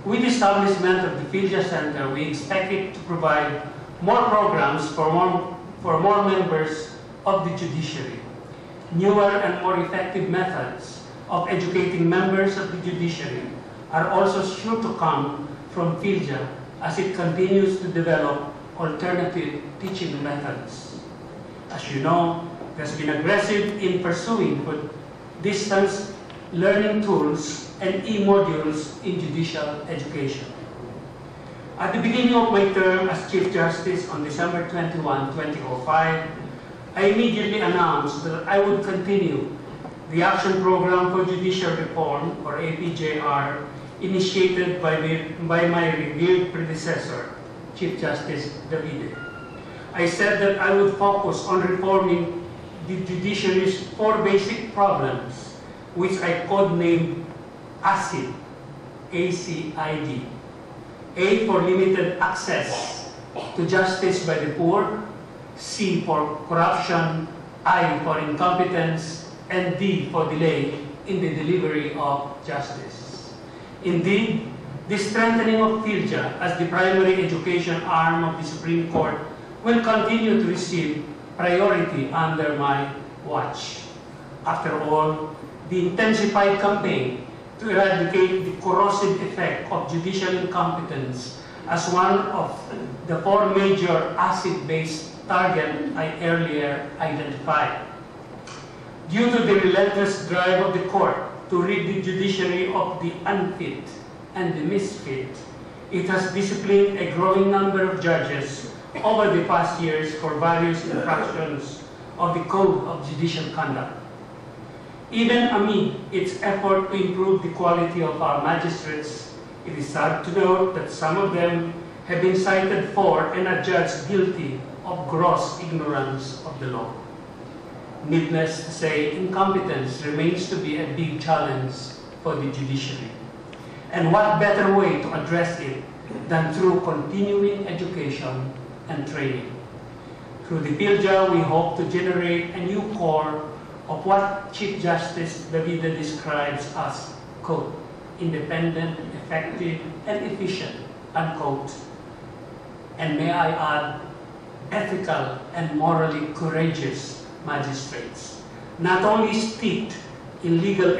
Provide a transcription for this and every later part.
With the establishment of the PhilJA Center, we expect it to provide more programs for more members of the judiciary. Newer and more effective methods of educating members of the judiciary are also sure to come from PhilJA as it continues to develop alternative teaching methods. As you know, it has been aggressive in pursuing distance learning tools and e-modules in judicial education. At the beginning of my term as Chief Justice on December 21, 2005, I immediately announced that I would continue the Action Program for Judicial Reform, or APJR, initiated by my revered predecessor, Chief Justice Davide. I said that I would focus on reforming the judiciary's 4 basic problems, which I codenamed ACID, A-C-I-D. A for limited access to justice by the poor, C for corruption, I for incompetence, and D for delay in the delivery of justice. Indeed, the strengthening of PhilJA as the primary education arm of the Supreme Court will continue to receive priority under my watch. After all, the intensified campaign to eradicate the corrosive effect of judicial incompetence as one of the 4 major ACID-based targets I earlier identified. Due to the relentless drive of the court to rid the judiciary of the unfit and the misfit, it has disciplined a growing number of judges over the past years for various infractions of the Code of Judicial Conduct. Even amid its effort to improve the quality of our magistrates, it is sad to note that some of them have been cited for and adjudged guilty of gross ignorance of the law. Needless to say, incompetence remains to be a big challenge for the judiciary. And what better way to address it than through continuing education and training? Through the PhilJA, we hope to generate a new core of what Chief Justice Davide describes as, quote, independent, effective, and efficient, unquote. And may I add, ethical and morally courageous magistrates, not only steeped in legal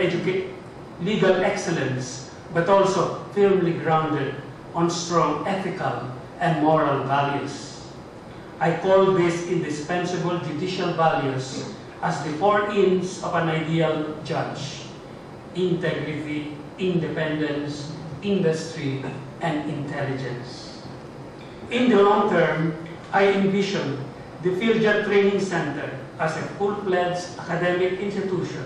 excellence, but also firmly grounded on strong ethical and moral values. I call this indispensable judicial values as the 4 Ins of an ideal judge: integrity, independence, industry, and intelligence. In the long term, I envision the PhilJA Training Center as a full-fledged academic institution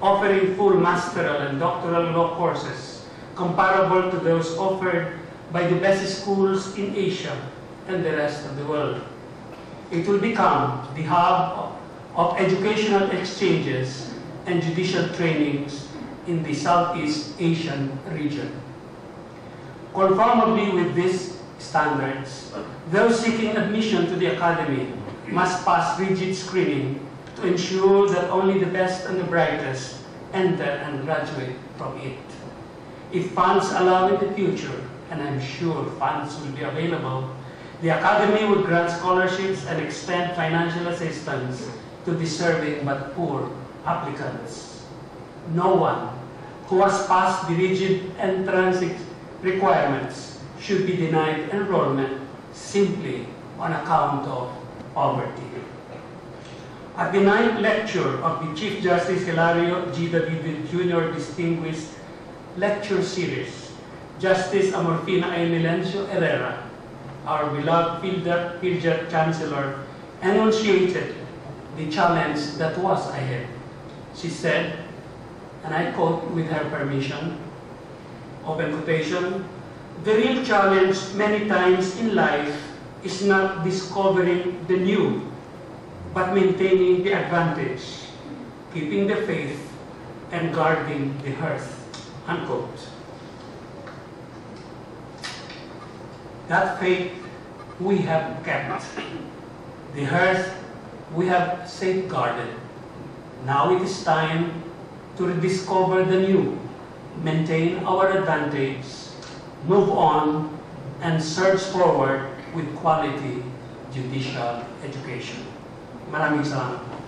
offering full masteral and doctoral law courses comparable to those offered by the best schools in Asia and the rest of the world. It will become the hub of educational exchanges and judicial trainings in the Southeast Asian region. Conformably with these standards, those seeking admission to the Academy must pass rigid screening to ensure that only the best and the brightest enter and graduate from it. If funds allow in the future, and I'm sure funds will be available, the Academy would grant scholarships and extend financial assistance to deserving but poor applicants. No one who has passed the rigid entrance requirements should be denied enrollment simply on account of poverty. At the 9th lecture of the Chief Justice Hilario G. David Jr. Distinguished Lecture Series, Justice Amorfina A. Milencio Herrera, our beloved PhilJA Chancellor, enunciated the challenge that was ahead. She said, and I quote with her permission, open quotation, "The real challenge many times in life is not discovering the new, but maintaining the advantage, keeping the faith, and guarding the hearth," unquote. That faith we have kept. The hearth we have safeguarded. Now it is time to rediscover the new, maintain our advantage, move on, and surge forward with quality judicial education. Maraming salamat.